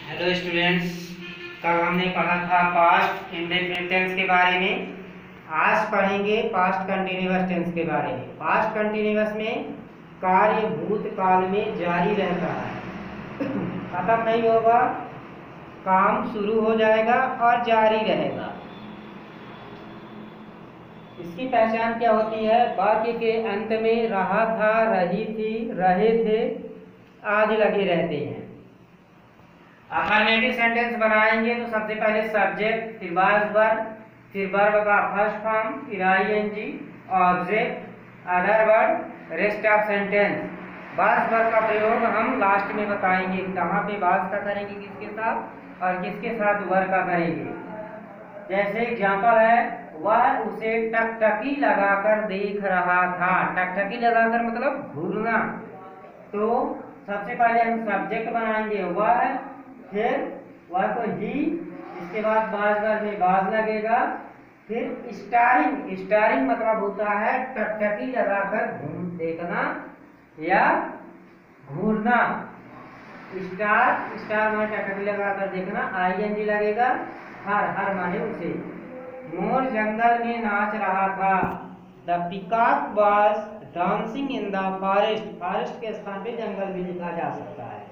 Hello students, कल हमने पढ़ा था पास्ट इंडेफिनिट टेंस के बारे में। आज पढ़ेंगे पास्ट कंटिन्यूअस टेंस के बारे में। पास्ट कंटिन्यूअस में कार्य भूतकाल में जारी रहता है, खत्म नहीं होगा, काम शुरू हो जाएगा और जारी रहेगा। इसकी पहचान क्या होती है? वाक्य के अंत में रहा था, रही थी, रहे थे आदि लगे रहते हैं। अफर्मेटिव सेंटेंस बनाएंगे तो सबसे पहले सब्जेक्ट, फिर वाइस वर्ब, फिर वर्ब का फर्स्ट फॉर्म, फिर ING, object, other verb, rest of sentence. Vice verb का प्रयोग हम लास्ट में बताएंगे, कहाँ पे वाइस का करेंगे, किसके साथ और किसके साथ वर्ब का करेंगे। जैसे एग्जांपल है, वह उसे टकटकी लगाकर देख रहा था। टकटकी लगाकर मतलब घूरना। तो सबसे पहले हम सब्जेक्ट बनाएंगे वह, फिर वह को ही, इसके बाद बाज वर्ब में बाज लगेगा, फिर स्टारिंग। स्टारिंग मतलब होता है टकटकी लगाकर घूम देखना या घूरना। स्टार माने टकटकी लगाकर देखना, आईएनजी लगेगा, हर माने उसे। मोर जंगल में नाच रहा था। The peacock was dancing in the forest. Forest के स्थान पे जंगल भी लिखा जा सकता है।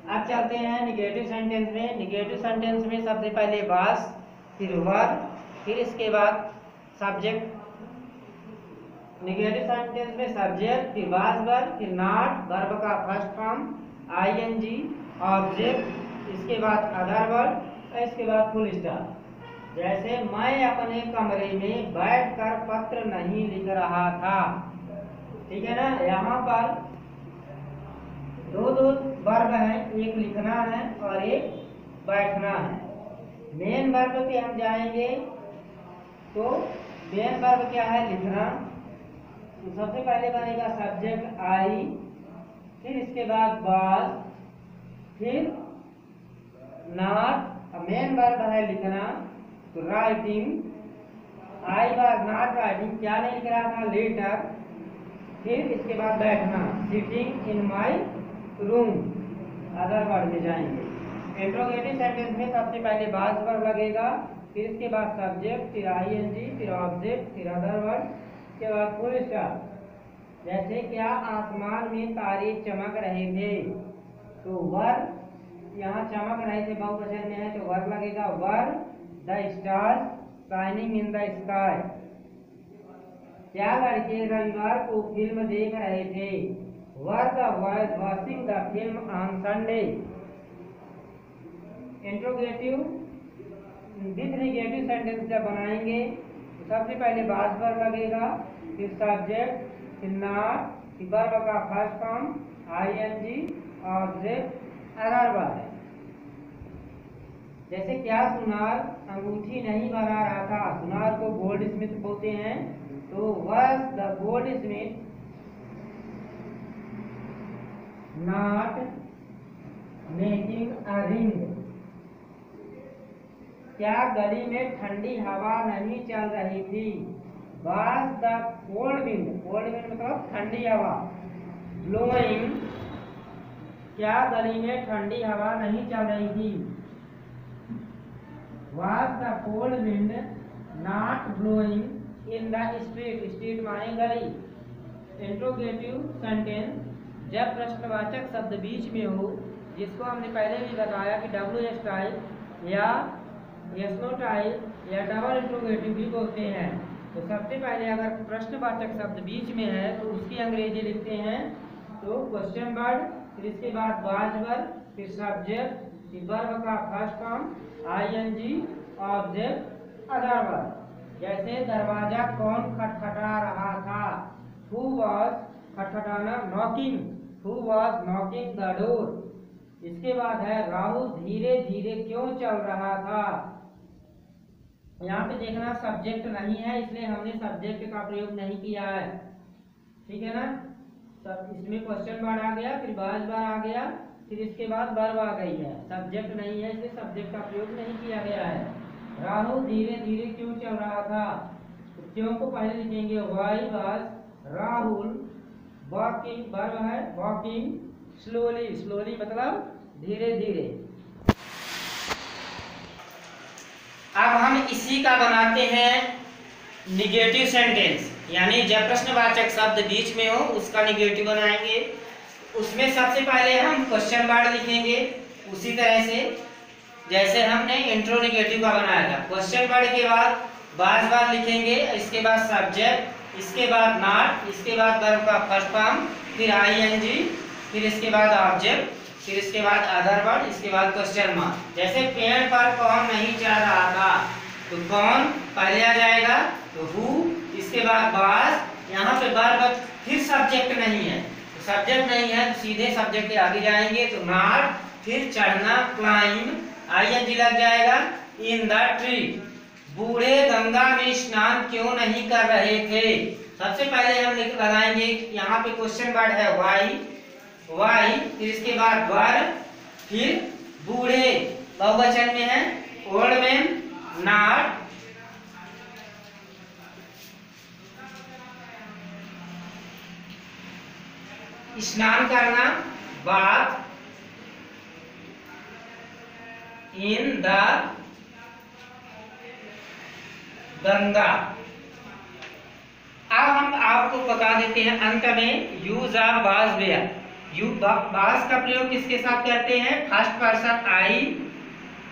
अब चलते हैं निगेटिव सेंटेंस में। निगेटिव सेंटेंस में सबसे पहले वाज, फिर वर्ब, फिर इसके बाद सब्जेक्ट। निगेटिव सेंटेंस में सब्जेक्ट, फिर वाज वर्ब, फिर नॉट, वर्ब का फर्स्ट फॉर्म, आईएनजी, ऑब्जेक्ट, इसके बाद अदर वर्ब, इसके बाद फुल स्टॉप। जैसे मैं अपने कमरे में बैठकर पत्र नहीं लिख रहा था। ठीक है ना। यहाँ पर दो वर्ब है, एक लिखना है और एक बैठना है। मेन वर्ब पे हम जाएंगे तो मेन वर्ब क्या है? लिखना। तो सबसे पहले बनेगा सब्जेक्ट आई, फिर इसके बाद वाज, फिर नॉट। मेन वर्ब है लिखना, तो writing. I was not writing, क्या नहीं लिख रहा था? लेटर। फिर इसके बाद बैठना, sitting in my room. Other word में जाएंगे। इंट्रोगेटिव सेंटेंस में सबसे पहले वाज वर्ब लगेगा, फिर इसके बाद सब्जेक्ट, फिर आईएनजी, फिर ऑब्जेक्ट, फिर अदर वर्ड, इसके बाद फुल स्टॉप। जैसे क्या आसमान में तारे चमक रहे थे, तो वर्ब यहाँ चमक रहे थे बहुवचन में है तो वर्ब लगेगा, verb. The stars shining in the sky. क्या लड़के रविवार को फिल्म देख रहे थे? Were the boys watching the film on Sunday. Interrogative with negative sentence जब बनाएंगे तो सबसे पहले वाज वर्ब लगेगा, फिर सब्जेक्ट, फिर नॉट, फिर वर्ब का first form, ING, object, other verb. जैसे क्या सुनार अंगूठी नहीं बना रहा था? सुनार को गोल्ड स्मिथ बोलते हैं, तो was the gold Smith not making a ring. क्या गली में ठंडी हवा नहीं चल रही थी? Was the cold wind, cold wind मतलब ठंडी हवा, ब्लोइंग। क्या गली में ठंडी हवा नहीं चल रही थी? Was the cold wind not blowing in the street? Street माने गली। इंट्रोगेटिव सेंटेंस जब प्रश्नवाचक शब्द बीच में हो, जिसको हमने पहले भी बताया कि WS टाइप या yes no टाइप या डबल इंट्रोगेटिव भी बोलते हैं। तो सबसे पहले अगर प्रश्नवाचक शब्द बीच में है तो उसकी अंग्रेजी लिखते हैं तो क्वेश्चन वर्ड, फिर इसके बाद वाज वर्ब, फिर सब्जेक्ट, फिर वर्ब का first form, ING, object, other verb. जैसे दरवाजा कौन खटखटा रहा था? हु वाज, खटखटाना, knocking, who was knocking the door. इसके बाद है राहुल धीरे धीरे क्यों चल रहा था? यहाँ पे देखना सब्जेक्ट नहीं है, इसलिए हमने सब्जेक्ट का प्रयोग नहीं किया है। ठीक है ना। सब इसमें क्वेश्चन वर्ड आ गया, फिर वाज वर्ब आ गया, फिर इसके बाद वर्ब आ गई है। सब्जेक्ट नहीं है इसलिए सब्जेक्ट का प्रयोग नहीं किया गया है। राहुल धीरे धीरे क्यों चल रहा था? तो क्यों को पहले लिखेंगे, why was Rahul walking, verb है वॉकिंग स्लोली। स्लोली मतलब धीरे धीरे। अब हम इसी का बनाते हैं निगेटिव सेंटेंस, यानी जब प्रश्नवाचक शब्द बीच में हो उसका निगेटिव बनाएंगे। उसमें सबसे पहले हम क्वेश्चन वर्ड लिखेंगे, उसी तरह से जैसे हमने इंट्रोनिगेटिव का बनाया था। क्वेश्चन वर्ड के बाद बाज वर्ड लिखेंगे, इसके बाद सब्जेक्ट, इसके बाद नॉट, इसके बाद वर्ब का फर्स्ट फॉर्म, फिर आईएनजी, फिर इसके बाद ऑब्जेक्ट, फिर इसके बाद अदर वर्ड, इसके बाद क्वेश्चन मार्क। जैसे पेड़ पर कौन नहीं चढ़ रहा था, तो कौन पहले आ जाएगा, तो हु, इसके बाद बाज। यहाँ पे वर्ब फिर सब्जेक्ट नहीं है, तो सब्जेक्ट नहीं है तो सीधे सब्जेक्ट के आगे जाएंगे, तो नॉट, फिर चढ़ना क्लाइंब, आईएनजी लग जाएगा, इन द ट्री। बूढ़े गंगा में स्नान क्यों नहीं कर रहे थे। सबसे पहले हम लगाएंगे, यहाँ पे क्वेश्चन वर्ड है वाई, वाई, फिर इसके बाद वर, फिर बूढ़े बहुवचन में है, ओल्ड मैन, नॉट, स्नान करना, बाथ, इन द गंगा। अब हम आपको बता देते हैं अंत में use of was were. Was का प्रयोग किसके साथ करते हैं, फर्स्ट पर्सन आई,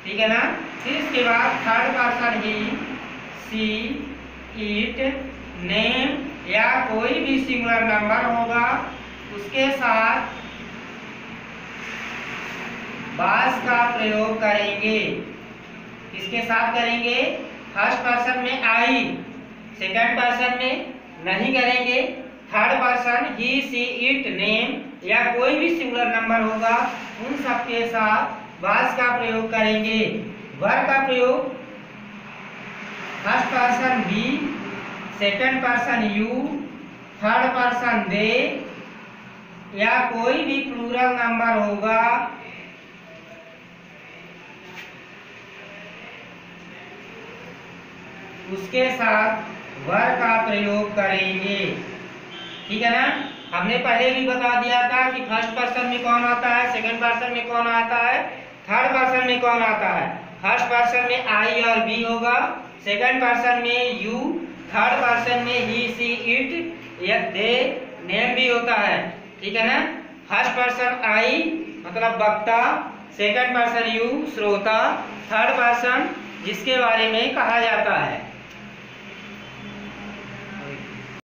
ठीक है ना, फिर इसके बाद third person he, she, it, name या कोई भी सिंगुलर नंबर होगा उसके साथ वाज का प्रयोग करेंगे। किसके साथ करेंगे, फर्स्ट पर्सन में आई, सेकंड पर्सन में नहीं करेंगे, third person he, she, it, name या कोई भी सिंगुलर नंबर होगा उन सब के साथ वाज का प्रयोग करेंगे। वर का प्रयोग first person we, second person you, third person they या कोई भी प्लूरल नंबर होगा उसके साथ वर का प्रयोग करेंगे। ठीक है ना, हमने पहले भी बता दिया था कि फर्स्ट पर्सन में कौन आता है, सेकंड पर्सन में कौन आता है, थर्ड पर्सन में कौन आता है। फर्स्ट पर्सन में आई और बी होगा, सेकंड पर्सन में यू, थर्ड पर्सन में ही, सी, इट या दे, नेम भी होता है। ठीक है ना, फर्स्ट पर्सन आई मतलब वक्ता, सेकंड पर्सन यू श्रोता, थर्ड पर्सन जिसके बारे में कहा जाता है।